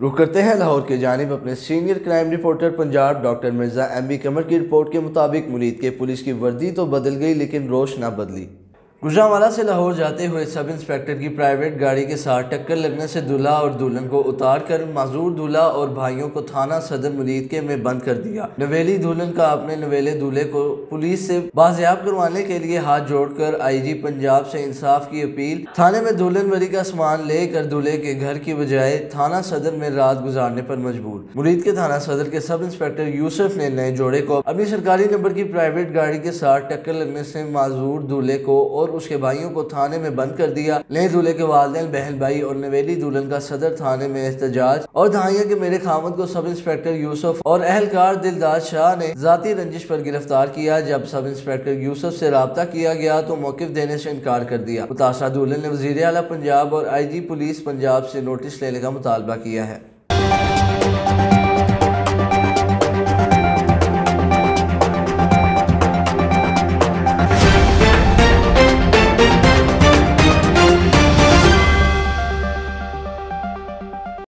रुख करते हैं लाहौर की जानिब अपने senior crime reporter Punjab doctor Mirza MB कमर की रिपोर्ट के मुताबिक मुरीद के पुलिस की वर्दी तो बदल गई लेकिन रोश ना बदली। गुजरांवाला से लाहौर जाते हुए सब इंस्पेक्टर की प्राइवेट गाड़ी के साथ टक्कर लगने से दूल्हा और दुल्हन को उतार कर माजूर दूल्हा और भाइयों को थाना सदर मुरीद के में बंद कर दिया। नवेली दुल्हन का अपने नवेले दूल्हे को पुलिस से बाजियाब करवाने के लिए हाथ जोड़कर IG पंजाब से इंसाफ की अपील। थाने में दुल्हन वरी का सामान लेकर दूल्हे के घर की बजाय थाना सदर में रात गुजारने पर मजबूर। मुरीद के थाना सदर के सब इंस्पेक्टर यूसुफ ने नए जोड़े को अपनी सरकारी नंबर की प्राइवेट गाड़ी के साथ टक्कर लगने से माजूर दूल्हे को और उसके भाइयों को थाने में बंद कर दिया। नए दूल्हे के वालिदैन, बहन भाई और नवेली दुल्हन का सदर थाने में एहतजाज और दहाइयां के मेरे खामद को सब इंस्पेक्टर यूसुफ और अहलकार दिलदार शाह ने जाती रंजिश पर गिरफ्तार किया। जब सब इंस्पेक्टर यूसुफ से राब्ता किया गया तो मौकिफ देने से इनकार कर दिया। मुतासरा दुल्हन ने वज़ीर आला पंजाब और IG पुलिस पंजाब से नोटिस लेने का मुतालबा किया है।